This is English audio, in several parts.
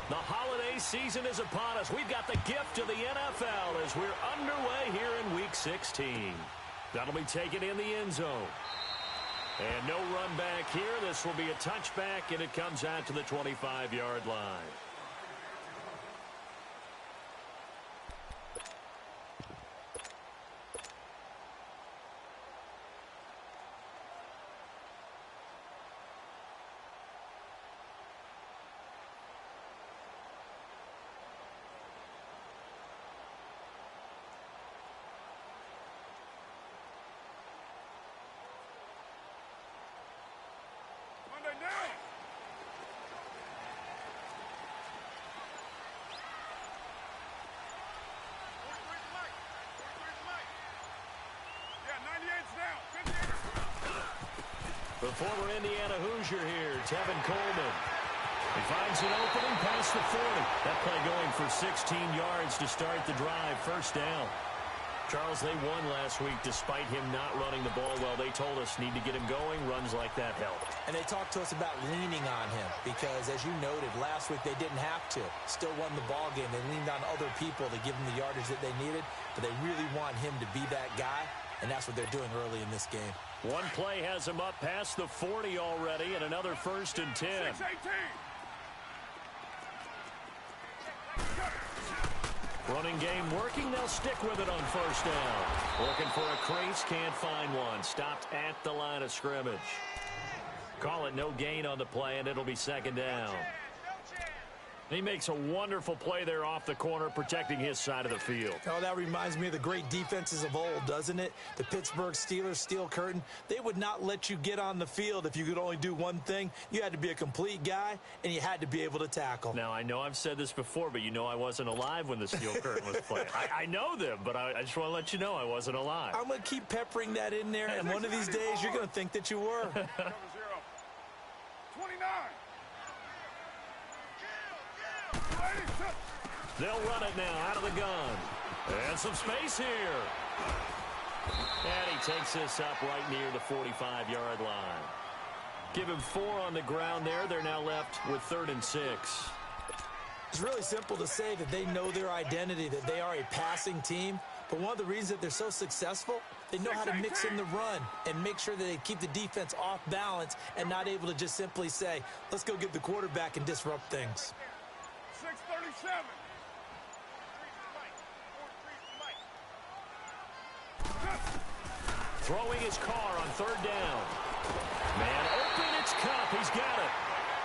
The holiday season is upon us. We've got the gift of the NFL as we're underway here in Week 16. That'll be taken in the end zone. And no run back here. This will be a touchback, and it comes out to the 25-yard line. The former Indiana Hoosier here, Tevin Coleman. He finds an opening past the 40. That play going for 16 yards to start the drive. First down. Charles, they won last week despite him not running the ball well. They told us need to get him going. Runs like that help. And they talked to us about leaning on him because, as you noted, last week they didn't have to. Still won the ball game. They leaned on other people to give them the yardage that they needed, but they really want him to be that guy, and that's what they're doing early in this game. One play has him up past the 40 already, and another 1st and 10. 6-18. Running game working. They'll stick with it on first down. Looking for a crease. Can't find one. Stopped at the line of scrimmage. Call it no gain on the play, and it'll be second down. He makes a wonderful play there off the corner, protecting his side of the field. Oh, that reminds me of the great defenses of old, doesn't it? The Pittsburgh Steelers, Steel Curtain, they would not let you get on the field if you could only do one thing. You had to be a complete guy, and you had to be able to tackle. Now, I know I've said this before, but you know I wasn't alive when the Steel Curtain was playing. I know them, but I just want to let you know I wasn't alive. I'm going to keep peppering that in there, and one of these days you're going to think that you were. 29. They'll run it now out of the gun. And some space here. And he takes this up right near the 45-yard line. Give him 4 on the ground there. They're now left with 3rd and 6. It's really simple to say that they know their identity, that they are a passing team. But one of the reasons that they're so successful, they know how to mix in the run and make sure that they keep the defense off balance and not able to just simply say, let's go get the quarterback and disrupt things. 6:37. Throwing his car on 3rd down. Man open, it's Cup. He's got it.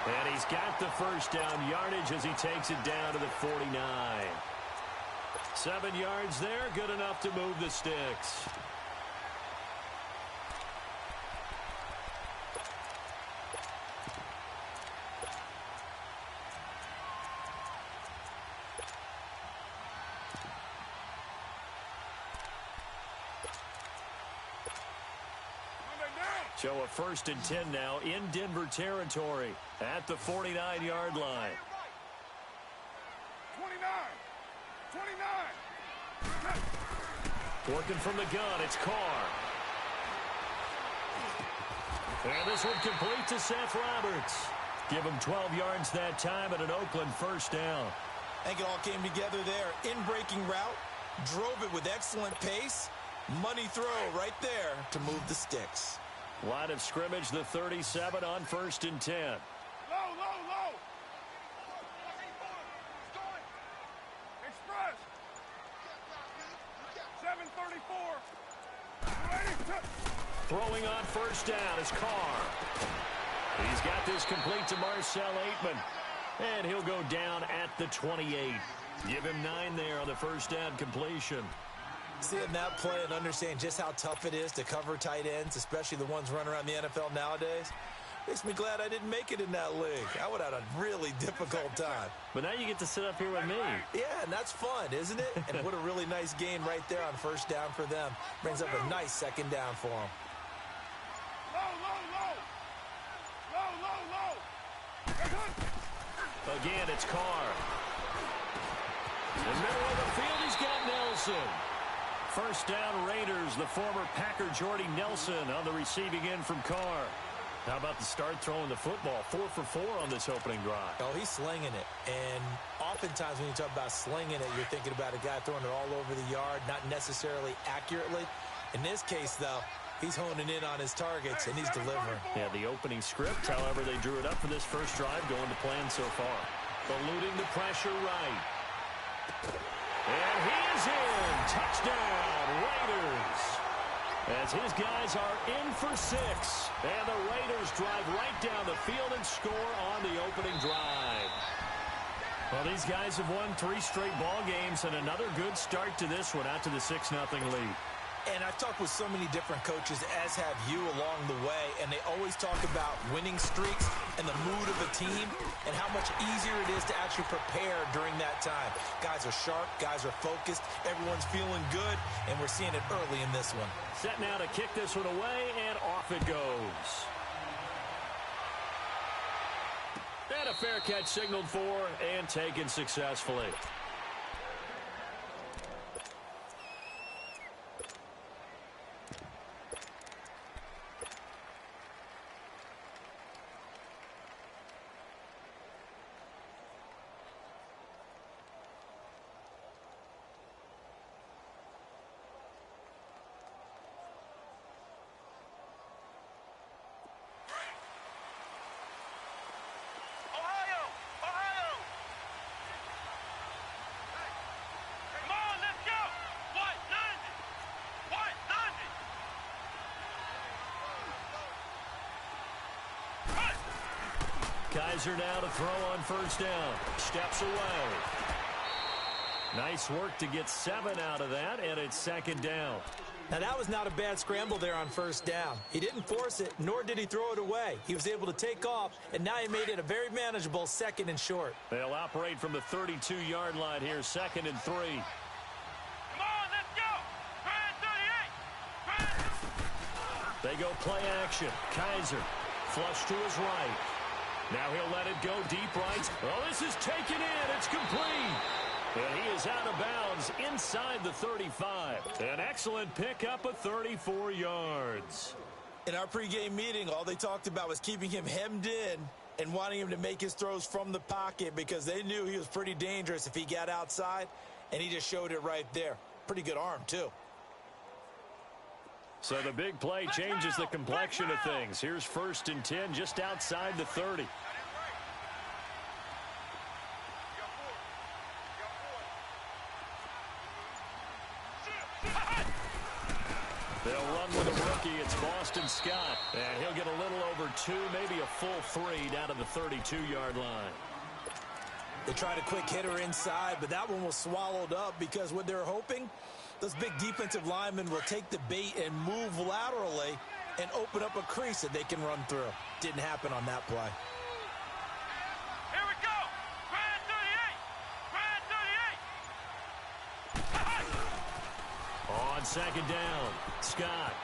And he's got the first down yardage as he takes it down to the 49. 7 yards there, good enough to move the sticks. So a 1st and 10 now in Denver territory at the 49-yard line. 29. Working from the gun, it's Carr. And this one complete to Seth Roberts. Give him 12 yards that time and an Oakland first down. I think it all came together there. In-breaking route, drove it with excellent pace. Money throw right there to move the sticks. Line of scrimmage, the 37 on 1st and 10. Low. Express. 7:34. Throwing on first down is Carr. He's got this complete to Marcel Aitman. And he'll go down at the 28. Give him 9 there on the first down completion. Seeing that play and understanding just how tough it is to cover tight ends, especially the ones running around the NFL nowadays, makes me glad I didn't make it in that league. I would have had a really difficult time. But now you get to sit up here with me. Yeah, and that's fun, isn't it? And what a really nice game right there on first down for them. Brings up a nice second down for them. Low. Again, it's Carr. In the middle of the field, he's got Nelson. First down, Raiders. The former Packer Jordy Nelson on the receiving end from Carr. How about the start throwing the football? 4 for 4 on this opening drive. Oh, he's slinging it. And oftentimes when you talk about slinging it, you're thinking about a guy throwing it all over the yard, not necessarily accurately. In this case, though, he's honing in on his targets, and he's delivering. Yeah, the opening script, however, they drew it up for this first drive, going to plan so far. Eluding the pressure right. And he is in. Touchdown, Raiders. As his guys are in for 6. And the Raiders drive right down the field and score on the opening drive. Well, these guys have won 3 straight ball games, and another good start to this one out to the 6-0 lead. And I've talked with so many different coaches, as have you, along the way, and they always talk about winning streaks and the mood of a team and how much easier it is to actually prepare during that time. Guys are sharp, guys are focused, everyone's feeling good, and we're seeing it early in this one. Set now to kick this one away, and off it goes. And a fair catch signaled for and taken successfully. Kaiser now to throw on first down. Steps away. Nice work to get 7 out of that, and it's second down. Now, that was not a bad scramble there on first down. He didn't force it, nor did he throw it away. He was able to take off, and now he made it a very manageable 2nd and short. They'll operate from the 32-yard line here, 2nd and 3. Come on, let's go! Try 38! They go play action. Kaiser flush to his right. Now he'll let it go deep right. Oh, this is taken in. It's complete. And he is out of bounds inside the 35. An excellent pickup of 34 yards. In our pregame meeting, all they talked about was keeping him hemmed in and wanting him to make his throws from the pocket because they knew he was pretty dangerous if he got outside, and he just showed it right there. Pretty good arm, too. So the big play changes the complexion of things. Here's 1st and 10 just outside the 30. They'll run with a rookie. It's Boston Scott. And he'll get a little over 2, maybe a full 3 down to the 32-yard line. They tried a quick hitter inside, but that one was swallowed up because what they're hoping, those big defensive linemen will take the bait and move laterally and open up a crease that they can run through. Didn't happen on that play. Here we go! Grand 38! On second down, Scott.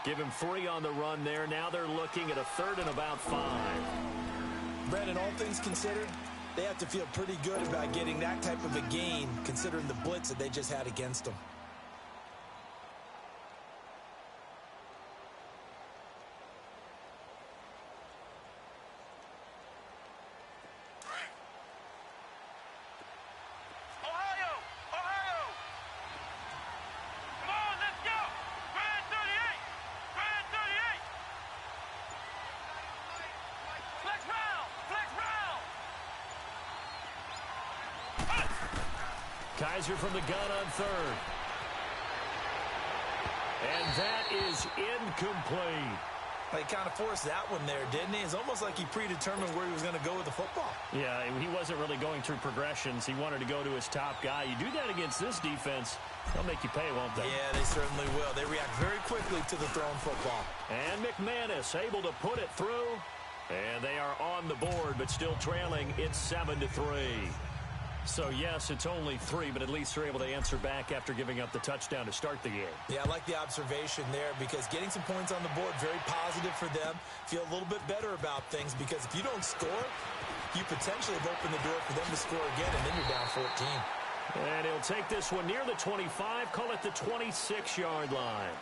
Give him 3 on the run there. Now they're looking at a 3rd and about 5. Brandon, all things considered, they have to feel pretty good about getting that type of a gain considering the blitz that they just had against them. Kaiser from the gun on 3rd. And that is incomplete. He kind of forced that one there, didn't he? It's almost like he predetermined where he was going to go with the football. Yeah, he wasn't really going through progressions. He wanted to go to his top guy. You do that against this defense, they'll make you pay, won't they? Yeah, they certainly will. They react very quickly to the thrown football. And McManus able to put it through. And they are on the board, but still trailing. It's 7-3. So, yes, it's only 3, but at least they're able to answer back after giving up the touchdown to start the game. Yeah, I like the observation there because getting some points on the board, very positive for them. Feel a little bit better about things because if you don't score, you potentially have opened the door for them to score again, and then you're down 14. And he'll take this one near the 25, call it the 26-yard line.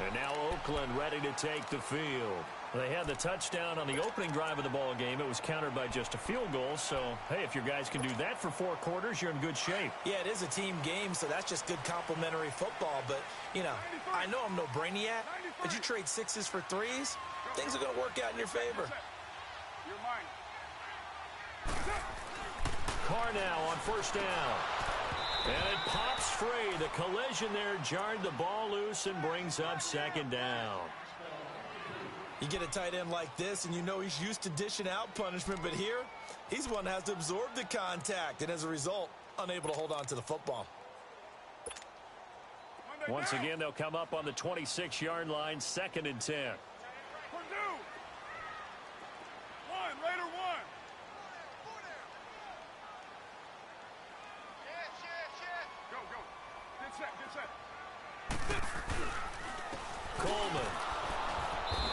And now Oakland ready to take the field. They had the touchdown on the opening drive of the ball game. It was countered by just a field goal. So, hey, if your guys can do that for 4 quarters, you're in good shape. Yeah, it is a team game, so that's just good complimentary football. But, you know, I know I'm no brainiac, but you trade 6s for 3s, things are going to work out in your favor. You're mine. Carr now on first down. And it pops free. The collision there jarred the ball loose and brings up second down. You get a tight end like this, and you know he's used to dishing out punishment, but here, he's one that has to absorb the contact, and as a result, unable to hold on to the football. Once again, they'll come up on the 26-yard line, 2nd and 10. Purdue. 1, Raider 1. Go, go. Get set. Coleman.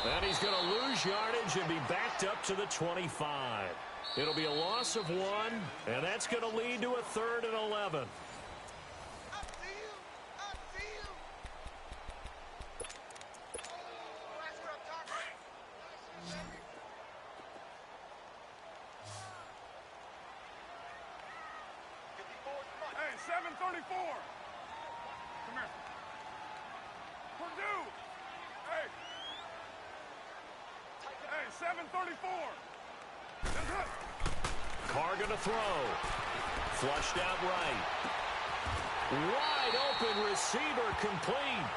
And he's going to lose yardage and be backed up to the 25. It'll be a loss of 1, and that's going to lead to a 3rd and 11. Hey, 734. Come here. Purdue. Hey. Hey, 734. Carr going to throw. Flushed out right. Wide open receiver complete.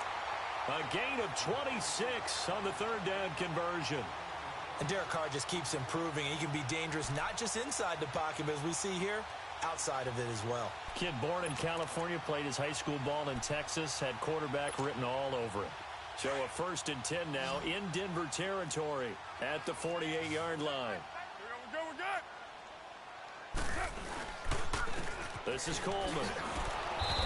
A gain of 26 on the 3rd down conversion. And Derek Carr just keeps improving. He can be dangerous not just inside the pocket, but as we see here, outside of it as well. Kid born in California, played his high school ball in Texas, had quarterback written all over it. So a 1st and 10 now in Denver territory at the 48-yard line. We're good. This is Coleman.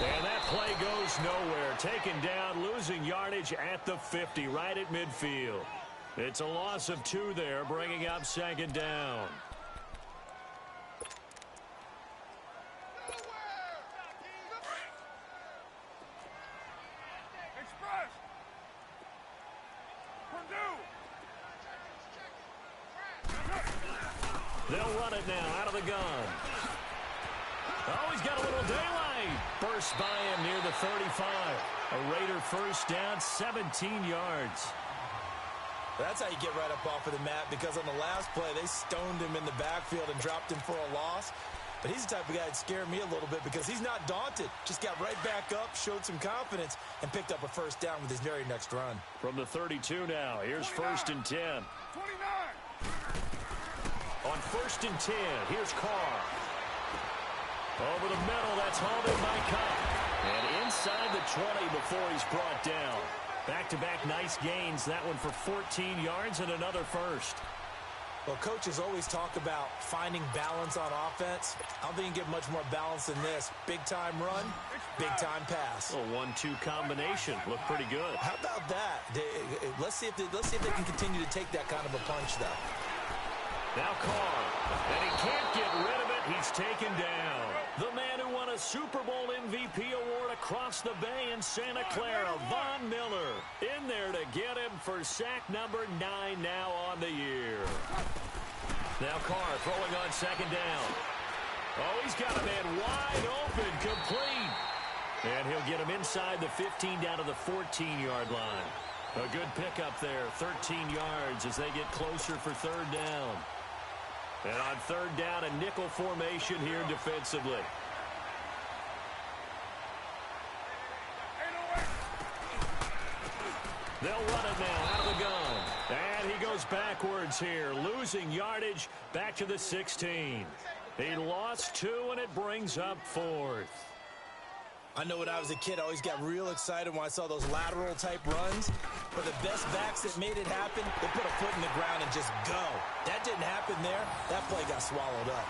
And that play goes nowhere. Taken down, losing yardage at the 50, right at midfield. It's a loss of 2 there, bringing up 2nd down. Express. Purdue. They'll run it now out of the gun. Oh, he's got a little daylight. Burst by him near the 35. A Raider 1st down, 17 yards. That's how you get right up off of the mat, because on the last play, they stoned him in the backfield and dropped him for a loss. But he's the type of guy that scared me a little bit because he's not daunted. Just got right back up, showed some confidence, and picked up a 1st down with his very next run. From the 32 now, here's 1st and 10. 29. On 1st and 10, here's Carr. Over the middle, that's hauled in by Cobb. And inside the 20 before he's brought down. Back-to-back nice gains, that one for 14 yards and another 1st. Well, coaches always talk about finding balance on offense. I don't think you can get much more balance than this. Big-time run, big-time pass. A 1-2 combination. Looked pretty good. How about that? Let's see if they can continue to take that kind of a punch, though. Now Carr, and he can't get rid of it. He's taken down. The man who won a Super Bowl MVP award across the bay in Santa Clara, Von Miller, in there to get him for sack number 9 now on the year. Now Carr throwing on 2nd down. Oh, he's got a man wide open, complete. And he'll get him inside the 15 down to the 14-yard line. A good pickup there, 13 yards as they get closer for 3rd down. And on 3rd down, a nickel formation here defensively. They'll run it now out of the gun. And he goes backwards here, losing yardage back to the 16. He lost 2, and it brings up 4th. I know when I was a kid, I always got real excited when I saw those lateral-type runs. But the best backs that made it happen, they put a foot in the ground and just go. That didn't happen there. That play got swallowed up.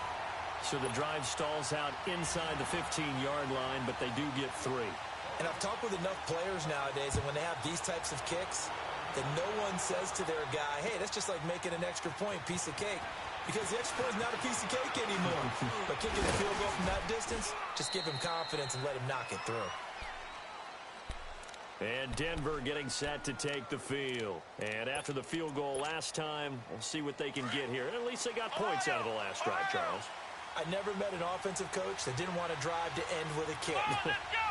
So the drive stalls out inside the 15-yard line, but they do get 3. And I've talked with enough players nowadays, and when they have these types of kicks, that no one says to their guy, hey, that's just like making an extra point, piece of cake. Because the extra point is not a piece of cake anymore. But kicking a field goal from that distance, just give him confidence and let him knock it through. And Denver getting set to take the field. And after the field goal last time, we'll see what they can get here. At least they got points out of the last drive, Charles. I never met an offensive coach that didn't want to drive to end with a kick.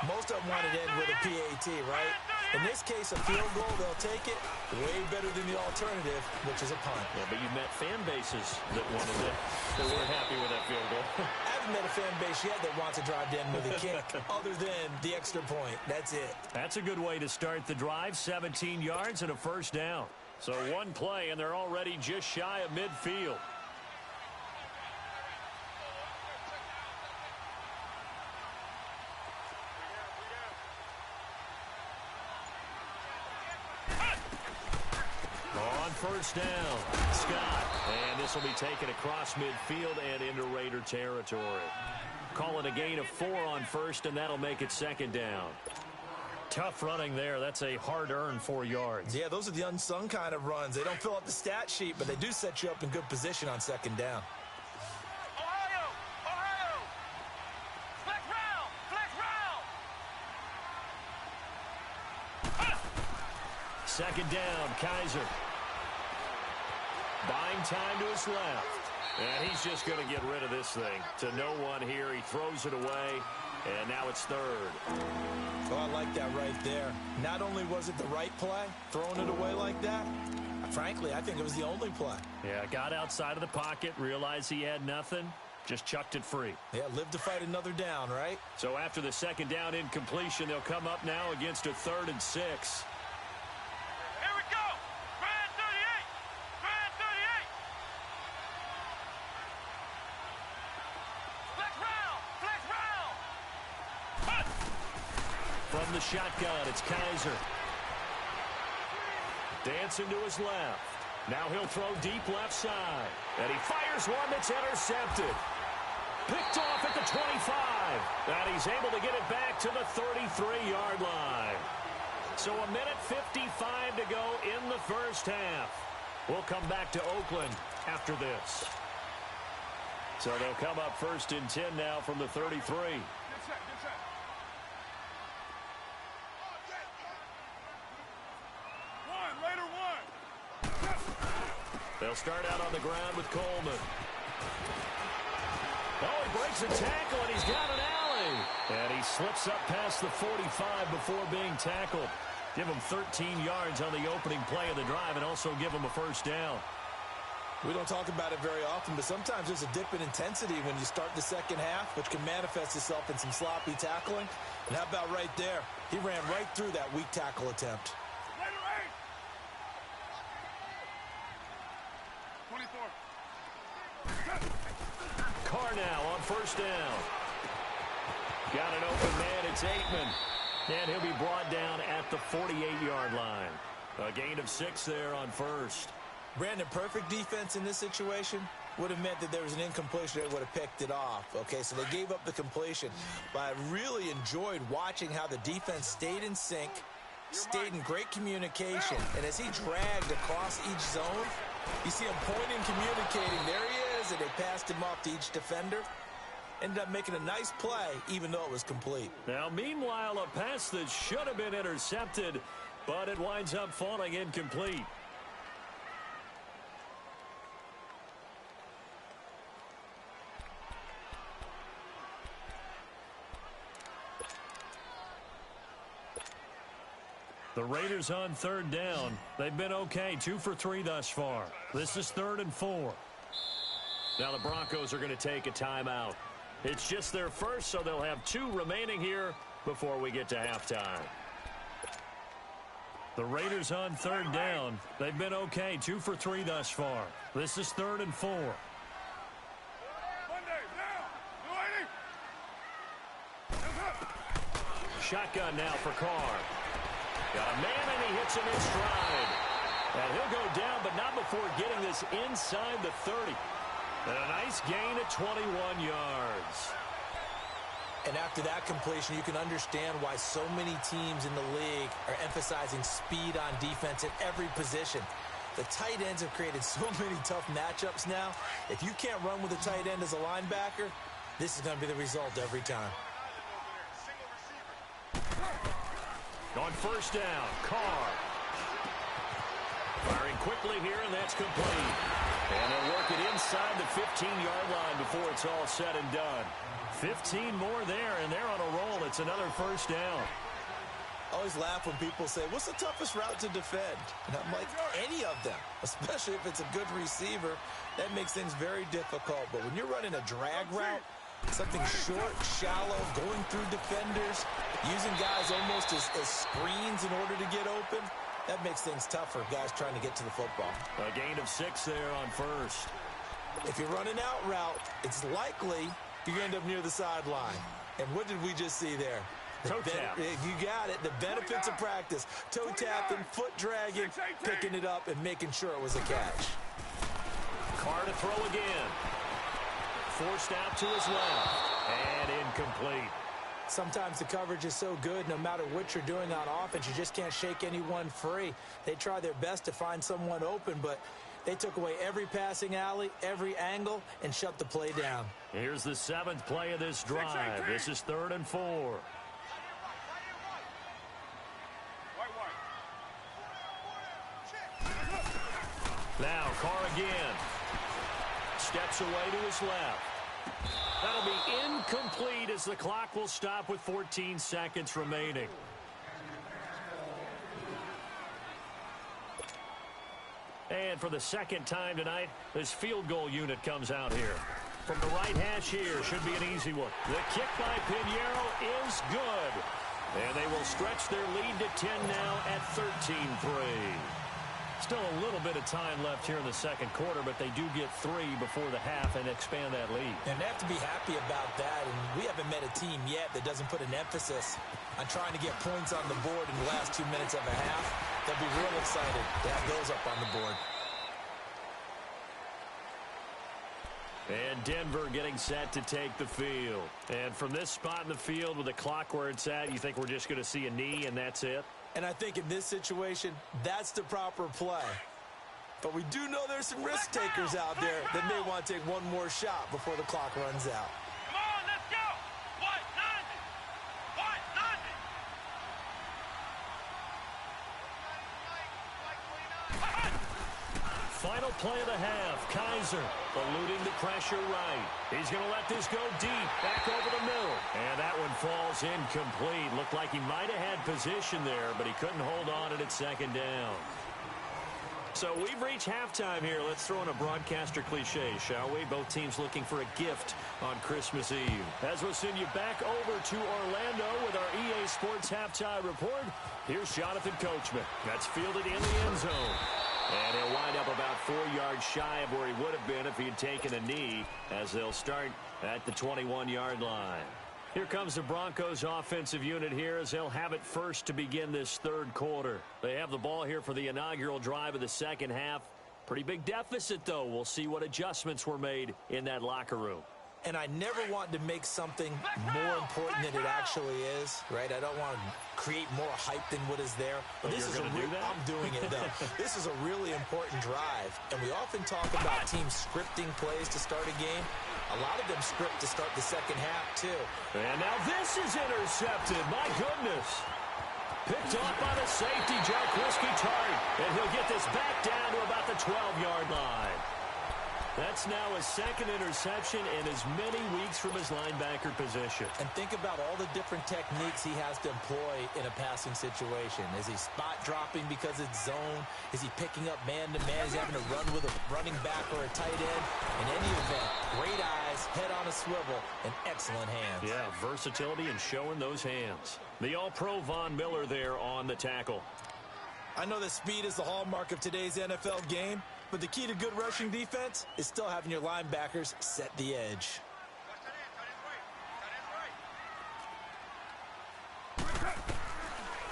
Most of them wanted to end with a PAT, right? In this case, a field goal, they'll take it. Way better than the alternative, which is a punt. Yeah, but you've met fan bases that wanted it, that weren't happy with that field goal. I haven't met a fan base yet that wants to drive to end with a kick, other than the extra point. That's it. That's a good way to start the drive. 17 yards and a first down. So one play, and they're already just shy of midfield. First down, Scott, and this will be taken across midfield and into Raider territory. Call it a gain of 4 on first, and that'll make it second down. Tough running there. That's a hard-earned 4 yards. Yeah, those are the unsung kind of runs. They don't fill up the stat sheet, but they do set you up in good position on second down. Ohio! Flex round! Second down, Kaiser. Buying time to his left. And he's just going to get rid of this thing. To no one here. He throws it away. And now it's third. Oh, I like that right there. Not only was it the right play, throwing it away like that, frankly, I think it was the only play. Yeah, got outside of the pocket, realized he had nothing, just chucked it free. Yeah, live to fight another down, right? So after the second down incompletion, they'll come up now against a 3rd and 6. From the shotgun, it's Kaiser. Dancing to his left. Now he'll throw deep left side. And he fires one that's intercepted. Picked off at the 25. And he's able to get it back to the 33-yard line. So a minute 55 to go in the first half. We'll come back to Oakland after this. So they'll come up 1st and 10 now from the 33. They'll start out on the ground with Coleman. Oh, he breaks a tackle, and he's got an alley. And he slips up past the 45 before being tackled. Give him 13 yards on the opening play of the drive and also give him a first down. We don't talk about it very often, but sometimes there's a dip in intensity when you start the second half, which can manifest itself in some sloppy tackling. And how about right there? He ran right through that weak tackle attempt. Carr now on first down. Got an open man. It's Aikman. And he'll be brought down at the 48-yard line. A gain of 6 there on first. Brandon, perfect defense in this situation would have meant that there was an incompletion. They would have picked it off. Okay, so they gave up the completion. But I really enjoyed watching how the defense stayed in sync, stayed in great communication. And as he dragged across each zone, you see him pointing, communicating. There he is, and they passed him off to each defender. Ended up making a nice play, even though it was complete. Now, meanwhile, a pass that should have been intercepted, but it winds up falling incomplete. The Raiders on 3rd down. They've been okay, 2 for 3 thus far. This is 3rd and 4. Now the Broncos are going to take a timeout. It's just their first, so they'll have 2 remaining here before we get to halftime. The Raiders on 3rd down. They've been okay, 2 for 3 thus far. This is 3rd and 4. Shotgun now for Carr. Got a man, and he hits him in stride. And he'll go down, but not before getting this inside the 30. And a nice gain at 21 yards. And after that completion, you can understand why so many teams in the league are emphasizing speed on defense at every position. The tight ends have created so many tough matchups now. If you can't run with a tight end as a linebacker, this is going to be the result every time. On first down, Carr. Firing quickly here, and that's complete. And they'll work it inside the 15-yard line before it's all said and done. 15 more there, and they're on a roll. It's another first down. I always laugh when people say, what's the toughest route to defend? And I'm like, any of them, especially if it's a good receiver. That makes things very difficult. But when you're running a drag route, something short, shallow, going through defenders, using guys almost as screens in order to get open, that makes things tough for guys trying to get to the football. A gain of 6 there on first. If you're running out route, it's likely you end up near the sideline. And what did we just see there? Toe tap. You got it. The benefits of practice. Toe tapping, foot dragging, picking it up, and making sure it was a catch. Carr to throw again. Forced out to his left. And incomplete. Sometimes the coverage is so good, no matter what you're doing on offense, you just can't shake anyone free. They try their best to find someone open, but they took away every passing alley, every angle, and shut the play down. Here's the 7th play of this drive. This is 3rd and 4. Now Carr again. Steps away to his left. That'll be incomplete as the clock will stop with 14 seconds remaining. And for the second time tonight, this field goal unit comes out here. From the right hash here, should be an easy one. The kick by Pinheiro is good. And they will stretch their lead to 10 now at 13-3. Still a little bit of time left here in the second quarter, but they do get 3 before the half and expand that lead. And they have to be happy about that. And we haven't met a team yet that doesn't put an emphasis on trying to get points on the board in the last 2 minutes of a half. They'll be real excited to have those up on the board. And Denver getting set to take the field. And from this spot in the field with the clock where it's at, you think we're just going to see a knee and that's it? And I think in this situation, that's the proper play. But we do know there's some risk takers out there that may want to take one more shot before the clock runs out. Come on, let's go. 190. Final play of the half. Kaiser eluding the pressure right. He's going to let this go deep. Back over the middle. And that one falls incomplete. Looked like he might have had position there, but he couldn't hold on at second down. So we've reached halftime here. Let's throw in a broadcaster cliche, shall we? Both teams looking for a gift on Christmas Eve. As we'll send you back over to Orlando with our EA Sports Halftime Report, here's Jonathan Coachman. That's fielded in the end zone. And he'll wind up about 4 yards shy of where he would have been if he had taken a knee, as they'll start at the 21-yard line. Here comes the Broncos offensive unit here as they'll have it first to begin this third quarter. They have the ball here for the inaugural drive of the second half. Pretty big deficit, though. We'll see what adjustments were made in that locker room. And I never want to make something more important than it actually is, right? I don't want to create more hype than what is there. But this is I'm doing it, though. This is a really important drive. And we often talk about teams scripting plays to start a game. A lot of them script to start the second half, too. And now this is intercepted. My goodness. Picked off by the safety, Jarquiski Tart. And he'll get this back down to about the 12-yard line. That's now his second interception in as many weeks from his linebacker position. And think about all the different techniques he has to employ in a passing situation. Is he spot dropping because it's zone? Is he picking up man-to-man? Is he having to run with a running back or a tight end? In any event, great eyes, head on a swivel, and excellent hands. Yeah, versatility and showing those hands. The All-Pro Von Miller there on the tackle. I know that speed is the hallmark of today's NFL game, but the key to good rushing defense is still having your linebackers set the edge.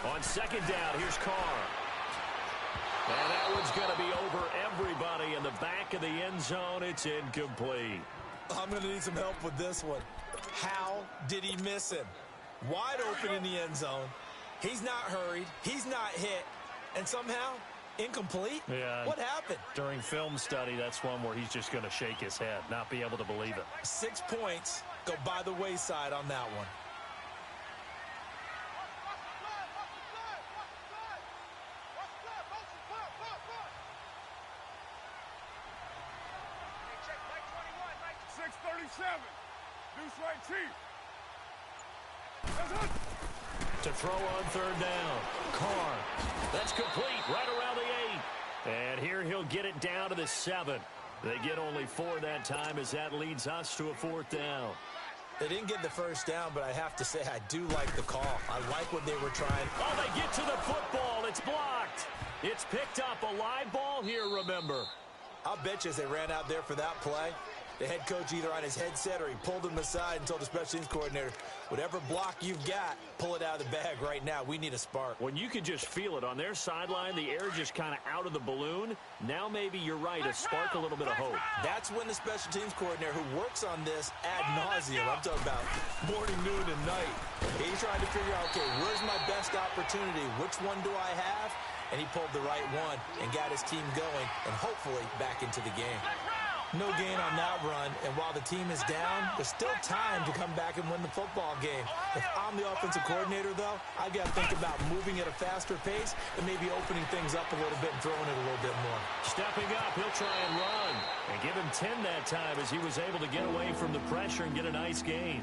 On second down, here's Carr. And that one's going to be over everybody in the back of the end zone. It's incomplete. I'm going to need some help with this one. How did he miss him? Wide open in the end zone. He's not hurried. He's not hit. And somehow, incomplete? Yeah. What happened? During film study, that's one where he's just going to shake his head, not be able to believe it. 6 points go by the wayside on that one. 37. Deuce right, Chief. That's it. To throw on third down. Carr. That's complete right around the 8. And here he'll get it down to the 7. They get only 4 that time as that leads us to a 4th down. They didn't get the first down, but I have to say I do like the call. I like what they were trying. Oh, they get to the football. It's blocked. It's picked up. A live ball here, remember. I'll bet you as they ran out there for that play, the head coach either on his headset or he pulled him aside and told the special teams coordinator, whatever block you've got, pull it out of the bag right now. We need a spark. When you can just feel it on their sideline, the air just kind of out of the balloon. Now maybe you're right, a spark, a little bit of hope. That's when the special teams coordinator who works on this ad nauseum, I'm talking about morning, noon, and night, he's trying to figure out, okay, where's my best opportunity? Which one do I have? And he pulled the right one and got his team going and hopefully back into the game. No gain on that run, and while the team is down, there's still time to come back and win the football game. If I'm the offensive coordinator, though, I've got to think about moving at a faster pace and maybe opening things up a little bit and throwing it a little bit more. Stepping up, he'll try and run. And give him 10 that time as he was able to get away from the pressure and get a nice gain.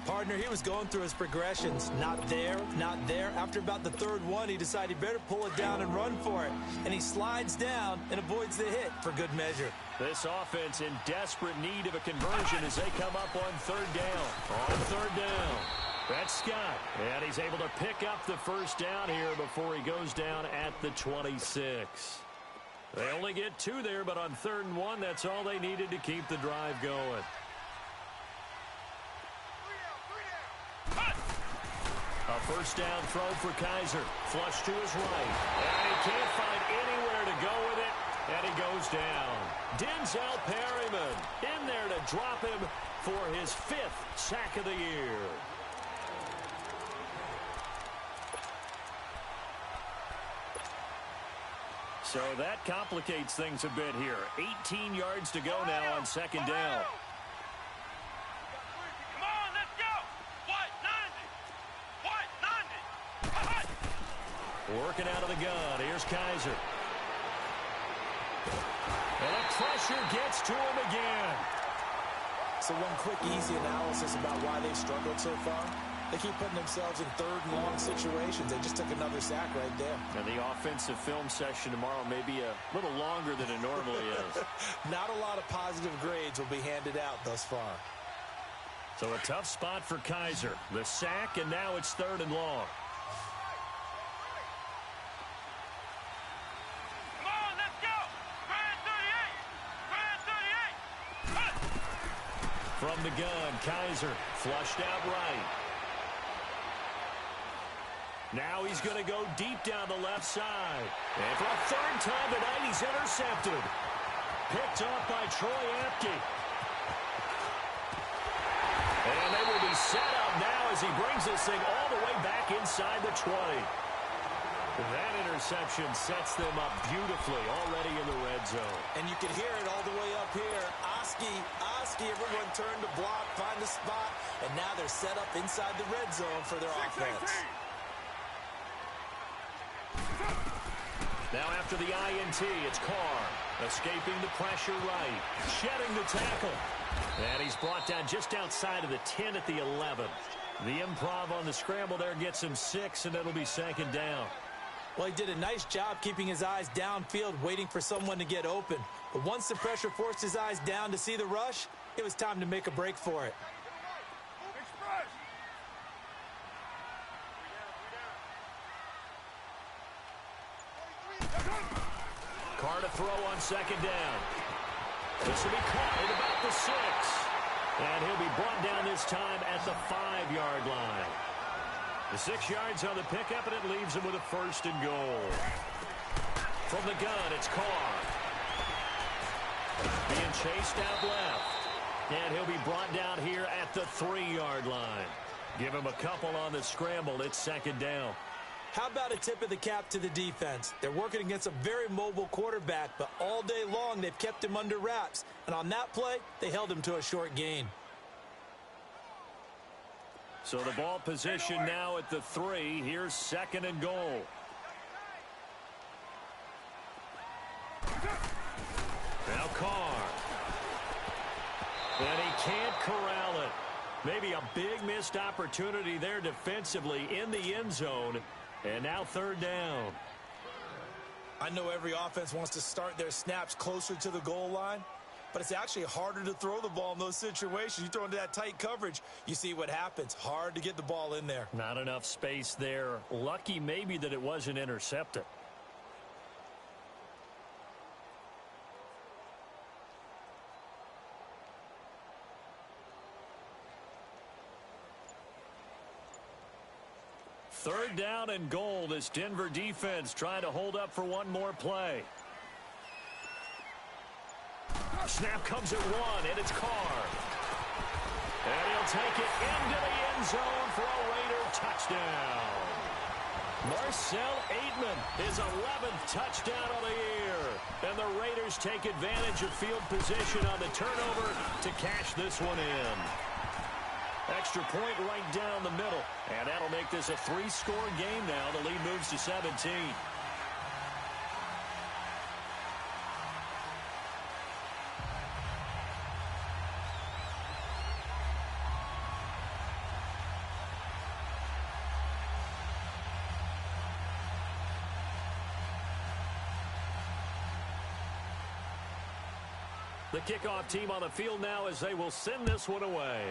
Partner, he was going through his progressions. Not there, not there. After about the third one, he decided he better pull it down and run for it. And he slides down and avoids the hit for good measure. This offense in desperate need of a conversion as they come up on third down. On third down, that's Scott. And he's able to pick up the first down here before he goes down at the 26. They only get 2 there, but on 3rd and 1, that's all they needed to keep the drive going. A first down throw for Kaiser. Flush to his right. And he can't find anywhere to go with it. And he goes down. Denzel Perryman in there to drop him for his 5th sack of the year. So that complicates things a bit here. 18 yards to go now on 2nd down. Working out of the gun. Here's Kaiser. And the pressure gets to him again. So one quick, easy analysis about why they've struggled so far. They keep putting themselves in 3rd and long situations. They just took another sack right there. And the offensive film session tomorrow may be a little longer than it normally is. Not a lot of positive grades will be handed out thus far. So a tough spot for Kaiser. The sack, and now it's 3rd and long. From the gun, Kaiser flushed out right. Now he's going to go deep down the left side. And for a 3rd time tonight, he's intercepted. Picked off by Troy Apke. And they will be set up now as he brings this thing all the way back inside the 20. That interception sets them up beautifully already in the red zone. And you can hear it all the way up here. Oski, everyone turned to block, find a spot, and now they're set up inside the red zone for their offense. Now after the INT, it's Carr. Escaping the pressure right. Shedding the tackle. And he's brought down just outside of the 10 at the 11. The improv on the scramble there gets him 6, and it'll be 2nd down. Well, he did a nice job keeping his eyes downfield, waiting for someone to get open. But once the pressure forced his eyes down to see the rush, it was time to make a break for it. Carr to throw on 2nd down. This will be caught at about the 6. And he'll be brought down this time at the 5-yard line. The 6 yards on the pickup, and it leaves him with a 1st and goal. From the gun, it's Carr. Being chased out left. And he'll be brought down here at the 3-yard line. Give him a couple on the scramble. It's 2nd down. How about a tip of the cap to the defense? They're working against a very mobile quarterback, but all day long they've kept him under wraps. And on that play, they held him to a short gain. So the ball position now at the 3. Here's 2nd and goal. Now Carr. And he can't corral it. Maybe a big missed opportunity there defensively in the end zone. And now third down. I know every offense wants to start their snaps closer to the goal line, but it's actually harder to throw the ball in those situations. You throw into that tight coverage, you see what happens. Hard to get the ball in there. Not enough space there. Lucky maybe that it wasn't intercepted. Third down and goal. This Denver defense trying to hold up for one more play. Snap comes at one, and it's Carr. And he'll take it into the end zone for a Raider touchdown. Marcel Aitman, his 11th touchdown of the year. And the Raiders take advantage of field position on the turnover to cash this one in. Extra point right down the middle. And that'll make this a 3-score game now. The lead moves to 17. The kickoff team on the field now as they will send this one away.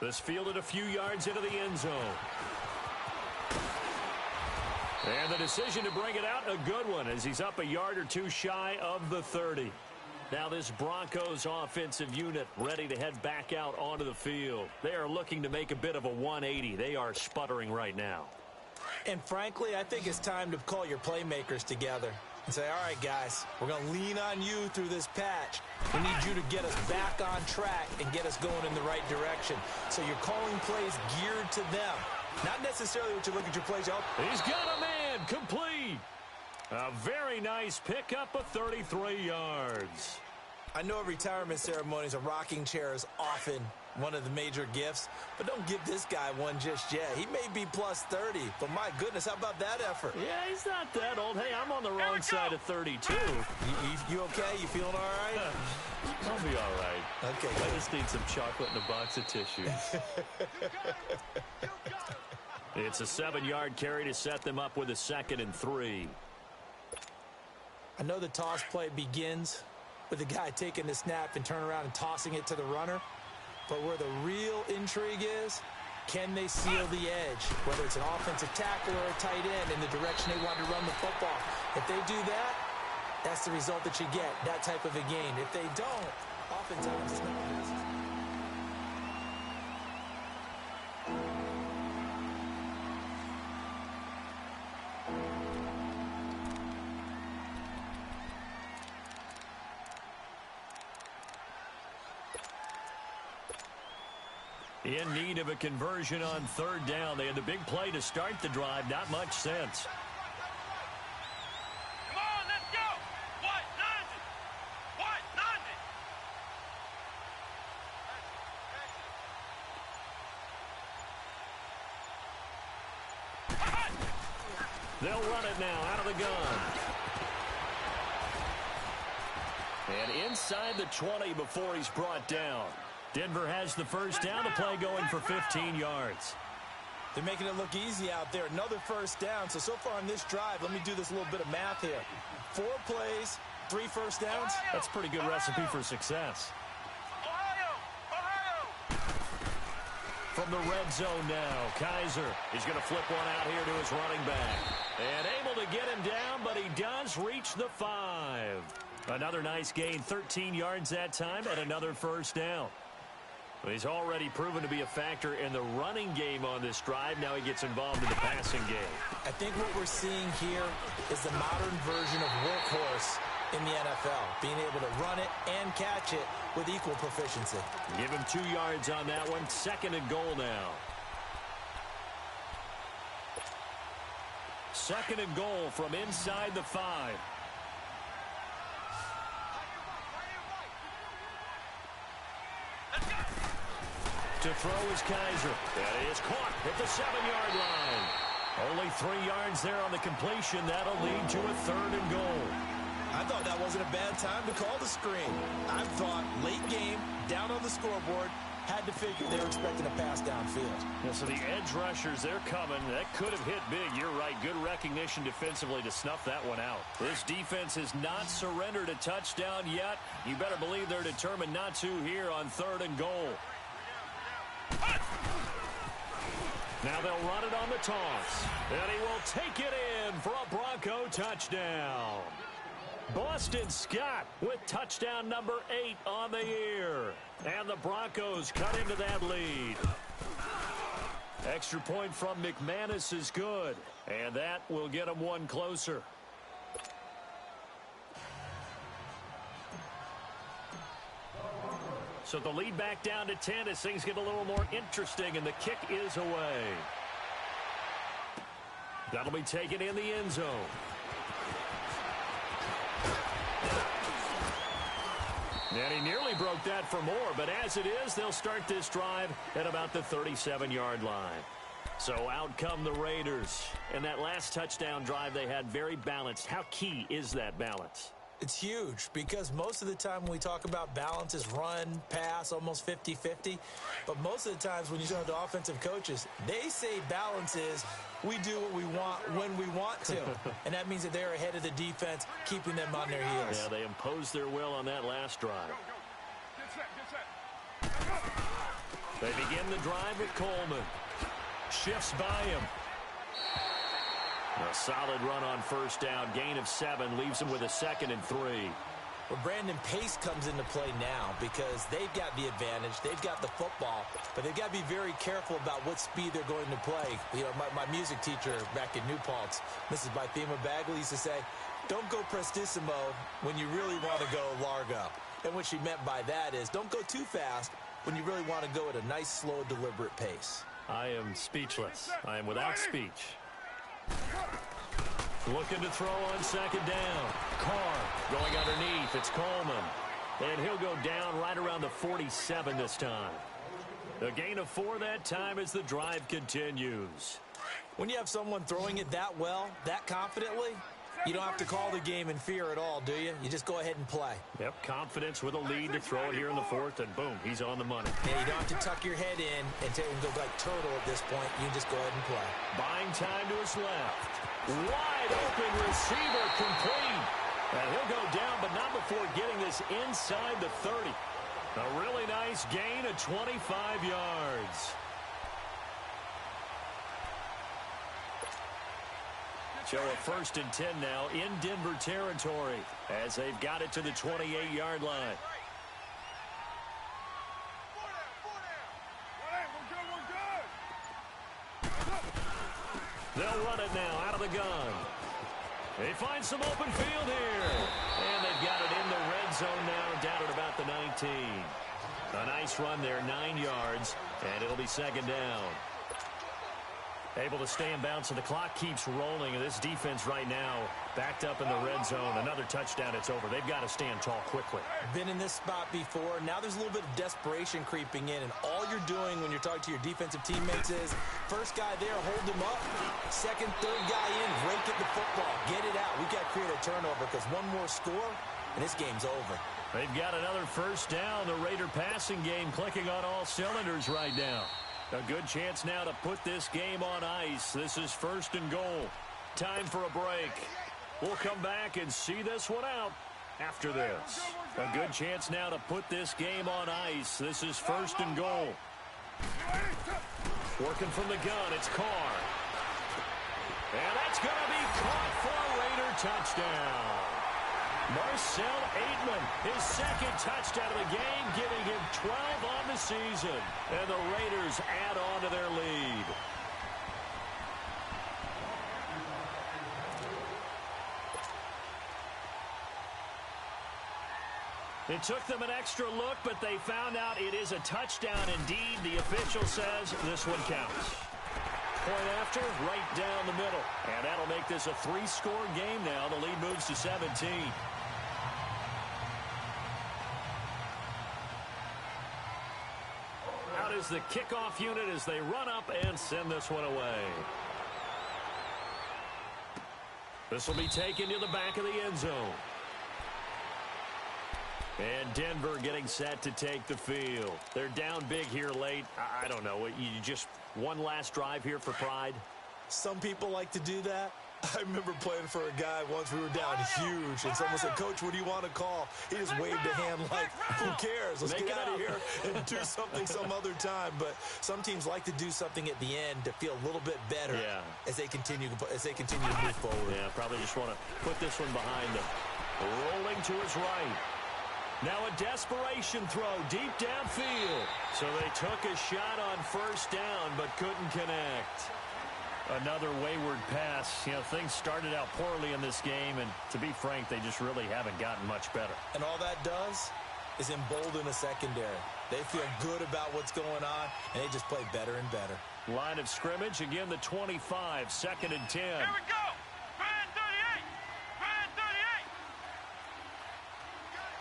This fielded a few yards into the end zone. And the decision to bring it out, a good one, as he's up a yard or two shy of the 30. Now this Broncos offensive unit ready to head back out onto the field. They are looking to make a bit of a 180. They are sputtering right now. And frankly, I think it's time to call your playmakers together and say, all right, guys, we're going to lean on you through this patch. We need you to get us back on track and get us going in the right direction. So you're calling plays geared to them. Not necessarily what you look at your plays. He's got a man complete. A very nice pickup of 33 yards. I know retirement ceremonies, a rocking chair is often one of the major gifts, but don't give this guy one just yet. He may be plus 30, but my goodness, how about that effort? Yeah, he's not that old. Hey, I'm on the wrong side of 32. You okay? You feeling all right? I'll be all right. Okay, I just need some chocolate and a box of tissues. It's a 7-yard carry to set them up with a 2nd and 3. I know the toss play begins with the guy taking the snap and turning around and tossing it to the runner. But where the real intrigue is, can they seal the edge? Whether it's an offensive tackle or a tight end in the direction they want to run the football. If they do that, that's the result that you get, that type of a gain. If they don't, oftentimes it's not. In need of a conversion on 3rd down. They had the big play to start the drive. Not much sense. Come on, let's go. What? 90. What? 90. They'll run it now out of the gun. And inside the 20 before he's brought down. Denver has the first down. The play going for 15 yards. They're making it look easy out there. Another first down. So far on this drive, let me do this little bit of math here. 4 plays, 3 first downs. That's a pretty good recipe for success. From the red zone now, Kaiser is going to flip one out here to his running back. And able to get him down, but he does reach the 5. Another nice gain, 13 yards that time, and another first down. He's already proven to be a factor in the running game on this drive. Now he gets involved in the passing game. I think what we're seeing here is the modern version of workhorse in the NFL, being able to run it and catch it with equal proficiency. Give him 2 yards on that one. 2nd and goal now. 2nd and goal from inside the 5. To throw is Kaiser. That is caught at the 7-yard line. Only 3 yards there on the completion. That'll lead to a 3rd and goal. I thought that wasn't a bad time to call the screen. I thought late game, down on the scoreboard, had to figure they were expecting a pass downfield. Yeah, so the edge rushers, they're coming. That could have hit big. You're right. Good recognition defensively to snuff that one out. This defense has not surrendered a touchdown yet. You better believe they're determined not to here on 3rd and goal. Now they'll run it on the toss. And he will take it in for a Bronco touchdown. Boston Scott with touchdown number 8 on the year. And the Broncos cut into that lead. Extra point from McManus is good. And that will get them one closer. So the lead back down to 10 as things get a little more interesting, and the kick is away. That'll be taken in the end zone. And he nearly broke that for more, but as it is, they'll start this drive at about the 37-yard line. So out come the Raiders. And that last touchdown drive they had very balanced. How key is that balance? It's huge because most of the time when we talk about balance is run, pass, almost 50-50. But most of the times when you talk to offensive coaches, they say balance is we do what we want when we want to. And that means that they're ahead of the defense, keeping them on their heels. Yeah, they imposed their will on that last drive. They begin the drive with Coleman. Shifts by him. A solid run on first down. Gain of 7 leaves him with a 2nd and 3. Well, Brandon, pace comes into play now because they've got the advantage. They've got the football, but they've got to be very careful about what speed they're going to play. You know, my music teacher back in New Paltz, Mrs. Bythema Bagley, used to say, don't go prestissimo when you really want to go largo. And what she meant by that is don't go too fast when you really want to go at a nice, slow, deliberate pace. I am speechless. I am without speech. Looking to throw on 2nd down. Carr going underneath. It's Coleman. And he'll go down right around the 47 this time. A gain of 4 that time as the drive continues. When you have someone throwing it that well, that confidently, you don't have to call the game in fear at all, do you? You just go ahead and play. Yep, confidence with a lead to throw it here in the 4th, and boom, he's on the money. Yeah, you don't have to tuck your head in and go like turtle at this point. You can just go ahead and play. Buying time to his left. Wide open receiver complete. And he'll go down, but not before getting this inside the 30. A really nice gain of 25 yards. So a 1st and 10 now in Denver territory as they've got it to the 28-yard line. They'll run it now out of the gun. They find some open field here. And they've got it in the red zone now down at about the 19. A nice run there, 9 yards, and it'll be 2nd down. Able to stay in bounds, so the clock keeps rolling. And this defense right now backed up in the red zone. Another touchdown, it's over. They've got to stand tall quickly. Been in this spot before. Now there's a little bit of desperation creeping in. And all you're doing when you're talking to your defensive teammates is first guy there, hold him up. Second, third guy in, rake at the football. Get it out. We've got to create a turnover because one more score, and this game's over. They've got another first down. The Raider passing game clicking on all cylinders right now. A good chance now to put this game on ice. This is 1st and goal. Time for a break. We'll come back and see this one out after this. A good chance now to put this game on ice. This is 1st and goal. Working from the gun, it's Carr. And that's going to be caught for a Raider touchdown. Marcel Aitman, his 2nd touchdown of the game, giving him 12 on the season. And the Raiders add on to their lead. It took them an extra look, but they found out it is a touchdown indeed. The official says this one counts. Point after, right down the middle. And that'll make this a 3-score game now. The lead moves to 17. Out is the kickoff unit as they run up and send this one away. This will be taken to the back of the end zone. And Denver getting set to take the field. They're down big here late. I don't know. You just one last drive here for pride? Some people like to do that. I remember playing for a guy once. We were down huge, and someone said, "Coach, what do you want to call?" He just waved a hand like, "Who cares? Let's get out of here and do something some other time." But some teams like to do something at the end to feel a little bit better as they continue to move forward. Yeah, probably just want to put this one behind them. Rolling to his right. Now a desperation throw deep downfield. So they took a shot on first down but couldn't connect. Another wayward pass. You know, things started out poorly in this game, and to be frank, they just really haven't gotten much better. And all that does is embolden a secondary. They feel good about what's going on, and they just play better and better. Line of scrimmage, again the 25, 2nd and 10. Here we go. Man 38. Man 38. Got it.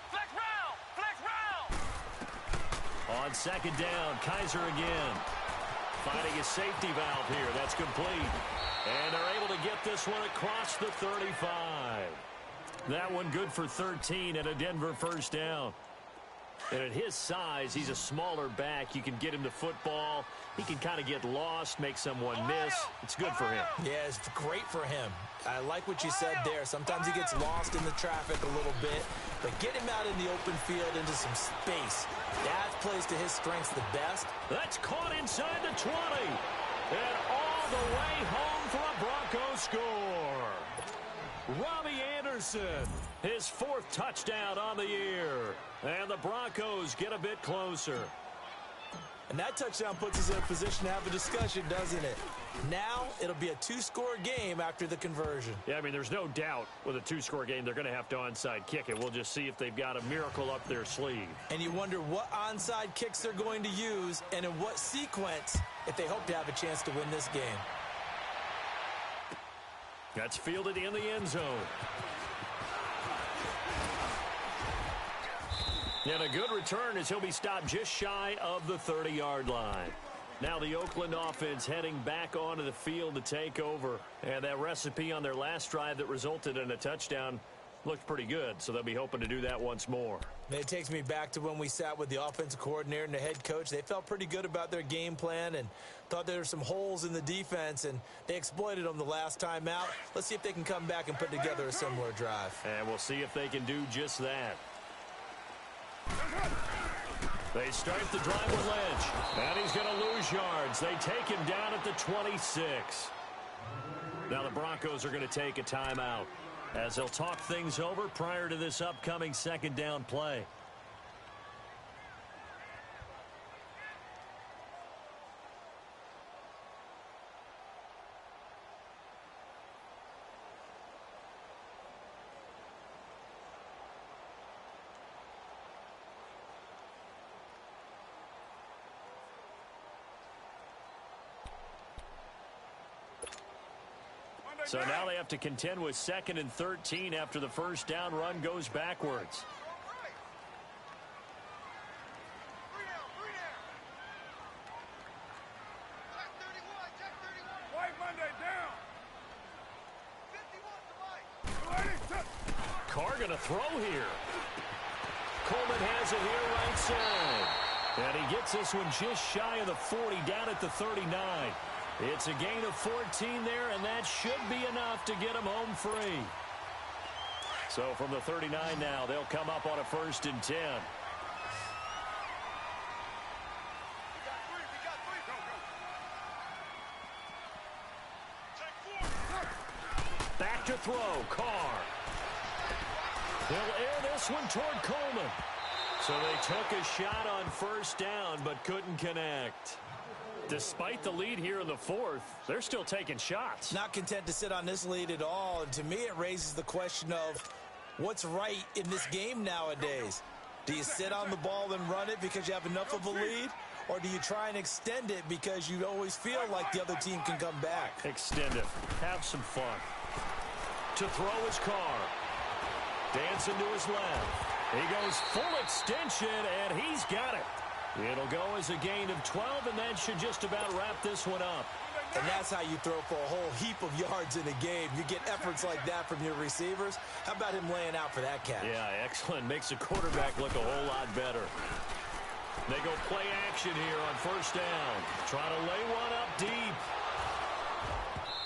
Flex round. Flex round. On 2nd down, Kaiser again. Finding a safety valve here. That's complete. And they're able to get this one across the 35. That one good for 13 and a Denver first down. And at his size, he's a smaller back. You can get him the football. He can kind of get lost, make someone miss. It's good for him. Yeah, it's great for him. I like what you said there. Sometimes he gets lost in the traffic a little bit, but get him out in the open field into some space. That plays to his strengths the best. That's caught inside the 20. And all the way home for a Broncos score. Robbie Anderson, his 4th touchdown on the year. And the Broncos get a bit closer. And that touchdown puts us in a position to have a discussion, doesn't it? Now it'll be a 2-score game after the conversion. Yeah, I mean, there's no doubt with a 2-score game, they're going to have to onside kick it. We'll just see if they've got a miracle up their sleeve. And you wonder what onside kicks they're going to use and in what sequence if they hope to have a chance to win this game. That's fielded in the end zone. And a good return as he'll be stopped just shy of the 30-yard line. Now the Oakland offense heading back onto the field to take over. And that recipe on their last drive that resulted in a touchdown looked pretty good, so they'll be hoping to do that once more. And it takes me back to when we sat with the offensive coordinator and the head coach. They felt pretty good about their game plan and thought there were some holes in the defense, and they exploited them the last time out. Let's see if they can come back and put together a similar drive. And we'll see if they can do just that. They start the drive with Lynch, and he's going to lose yards. They take him down at the 26. Now the Broncos are going to take a timeout as they'll talk things over prior to this upcoming 2nd down play. So now they have to contend with 2nd and 13 after the first down run goes backwards. Carr going to throw here. Coleman has it here right side. And he gets this one just shy of the 40 down at the 39. It's a gain of 14 there, and that should be enough to get him home free. So from the 39 now, they'll come up on a 1st and 10. Back to throw, Carr. They'll air this one toward Coleman. So they took a shot on first down, but couldn't connect. Despite the lead here in the 4th, they're still taking shots. Not content to sit on this lead at all. And to me, it raises the question of what's right in this game nowadays. Do you sit on the ball and run it because you have enough of a lead? Or do you try and extend it because you always feel like the other team can come back? Extend it. Have some fun. To throw his Carr. Dancing to his left. He goes full extension, and he's got it. It'll go as a gain of 12, and that should just about wrap this one up. And that's how you throw for a whole heap of yards in a game. You get efforts like that from your receivers. How about him laying out for that catch? Yeah, excellent. Makes the quarterback look a whole lot better. They go play action here on first down. Trying to lay one up deep.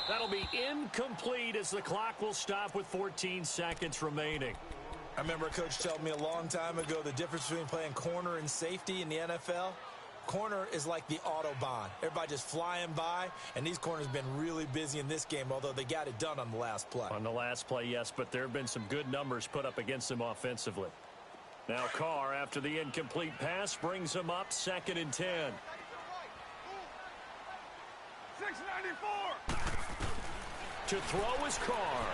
That'll be incomplete as the clock will stop with 14 seconds remaining. I remember a coach told me a long time ago the difference between playing corner and safety in the NFL. Corner is like the Autobahn. Everybody just flying by, and these corners have been really busy in this game, although they got it done on the last play. On the last play, yes, but there have been some good numbers put up against them offensively. Now Carr, after the incomplete pass, brings them up 2nd and 10. 694. To throw is Carr.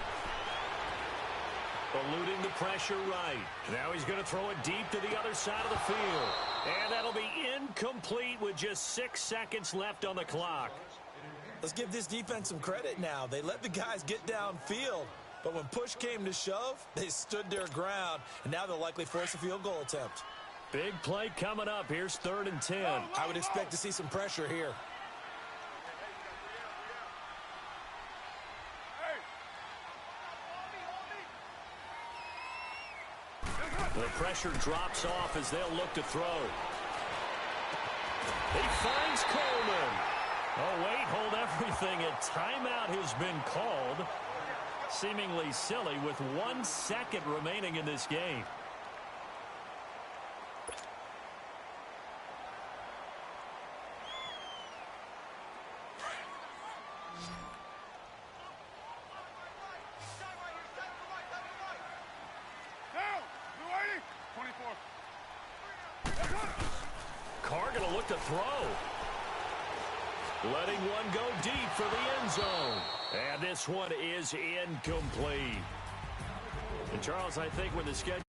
Eluding the pressure right. Now he's going to throw it deep to the other side of the field. And that'll be incomplete with just 6 seconds left on the clock. Let's give this defense some credit now. They let the guys get downfield, but when push came to shove, they stood their ground, and now they'll likely force a field goal attempt. Big play coming up. Here's 3rd and 10. I would expect to see some pressure here. The pressure drops off as they'll look to throw. He finds Coleman. Oh, wait, hold everything. A timeout has been called. Seemingly silly with 1 second remaining in this game. Carr going to look to throw. Letting one go deep for the end zone. And this one is incomplete. And Charles, I think when the schedule